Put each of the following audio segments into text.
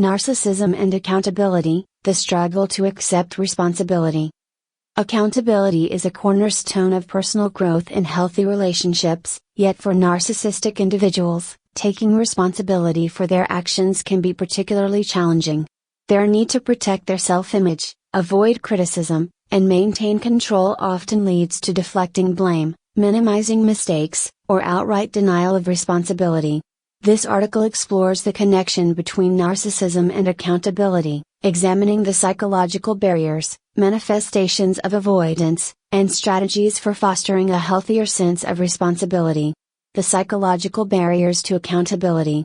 Narcissism and accountability, the struggle to accept responsibility. Accountability is a cornerstone of personal growth in healthy relationships, yet for narcissistic individuals, taking responsibility for their actions can be particularly challenging. Their need to protect their self-image, avoid criticism, and maintain control often leads to deflecting blame, minimizing mistakes, or outright denial of responsibility. This article explores the connection between narcissism and accountability, examining the psychological barriers, manifestations of avoidance, and strategies for fostering a healthier sense of responsibility. The psychological barriers to accountability.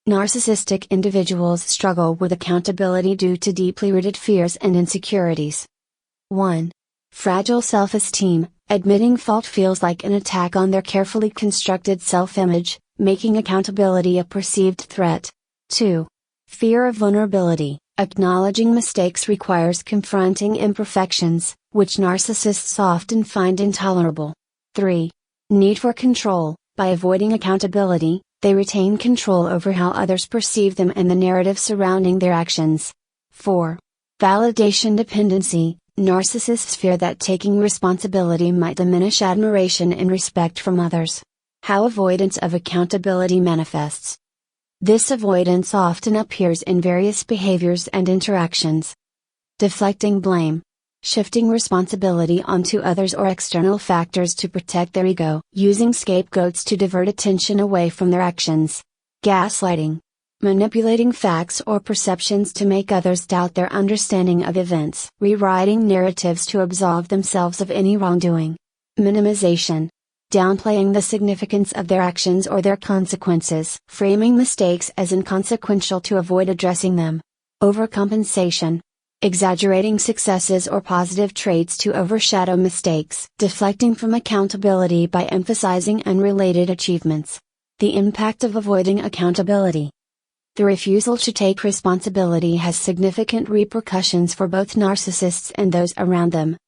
Narcissistic individuals struggle with accountability due to deeply rooted fears and insecurities. 1. Fragile self-esteem. Admitting fault feels like an attack on their carefully constructed self-image, making accountability a perceived threat. 2. Fear of vulnerability. Acknowledging mistakes requires confronting imperfections, which narcissists often find intolerable. 3. Need for control. By avoiding accountability, they retain control over how others perceive them and the narrative surrounding their actions. 4. Validation dependency. Narcissists fear that taking responsibility might diminish admiration and respect from others. How avoidance of accountability manifests. This avoidance often appears in various behaviors and interactions. Deflecting blame. Shifting responsibility onto others or external factors to protect their ego, using scapegoats to divert attention away from their actions. Gaslighting. Manipulating facts or perceptions to make others doubt their understanding of events. Rewriting narratives to absolve themselves of any wrongdoing. Minimization. Downplaying the significance of their actions or their consequences. Framing mistakes as inconsequential to avoid addressing them. Overcompensation. Exaggerating successes or positive traits to overshadow mistakes. Deflecting from accountability by emphasizing unrelated achievements. The impact of avoiding accountability. The refusal to take responsibility has significant repercussions for both narcissists and those around them.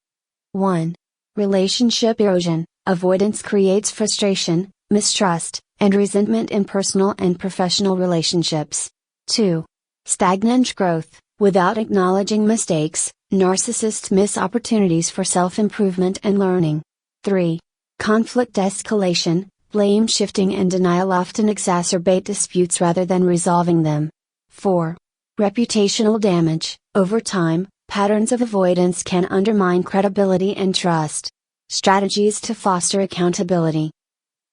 1. Relationship erosion. Avoidance creates frustration, mistrust, and resentment in personal and professional relationships. 2. Stagnant growth. Without acknowledging mistakes, narcissists miss opportunities for self-improvement and learning. 3. Conflict escalation. Blame shifting and denial often exacerbate disputes rather than resolving them. 4. Reputational damage. Over time, patterns of avoidance can undermine credibility and trust. Strategies to foster accountability.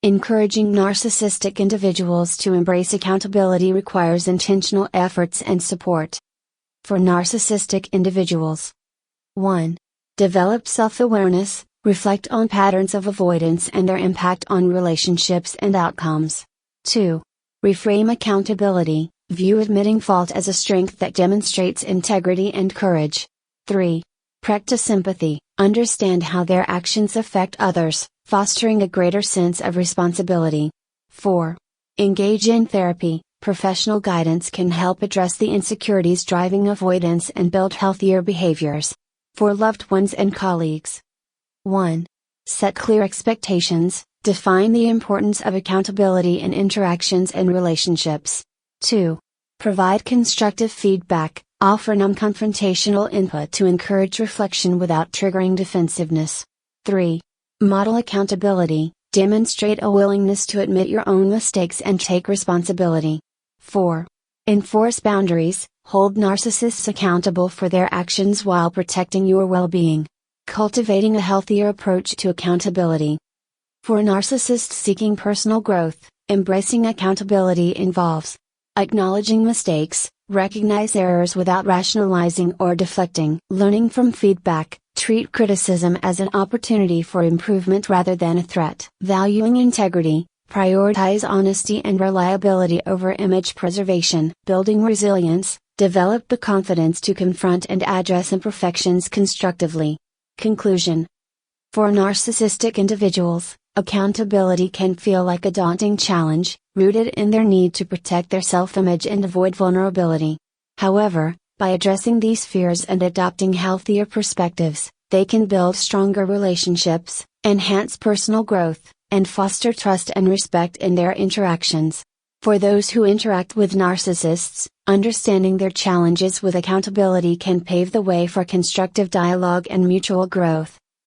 Encouraging narcissistic individuals to embrace accountability requires intentional efforts and support. For narcissistic individuals. 1. Develop self-awareness. Reflect on patterns of avoidance and their impact on relationships and outcomes. 2. Reframe accountability. View admitting fault as a strength that demonstrates integrity and courage. 3. Practice empathy. Understand how their actions affect others, fostering a greater sense of responsibility. 4. Engage in therapy. Professional guidance can help address the insecurities driving avoidance and build healthier behaviors. For loved ones and colleagues. 1. Set clear expectations. Define the importance of accountability in interactions and relationships. 2. Provide constructive feedback. Offer non-confrontational input to encourage reflection without triggering defensiveness. 3. Model accountability. Demonstrate a willingness to admit your own mistakes and take responsibility. 4. Enforce boundaries. Hold narcissists accountable for their actions while protecting your well-being. Cultivating a healthier approach to accountability. For narcissists seeking personal growth, embracing accountability involves acknowledging mistakes, recognize errors without rationalizing or deflecting, learning from feedback, treat criticism as an opportunity for improvement rather than a threat, valuing integrity, prioritize honesty and reliability over image preservation, building resilience, develop the confidence to confront and address imperfections constructively. Conclusion. For narcissistic individuals, accountability can feel like a daunting challenge, rooted in their need to protect their self-image and avoid vulnerability. However, by addressing these fears and adopting healthier perspectives, they can build stronger relationships, enhance personal growth, and foster trust and respect in their interactions. For those who interact with narcissists, understanding their challenges with accountability can pave the way for constructive dialogue and mutual growth.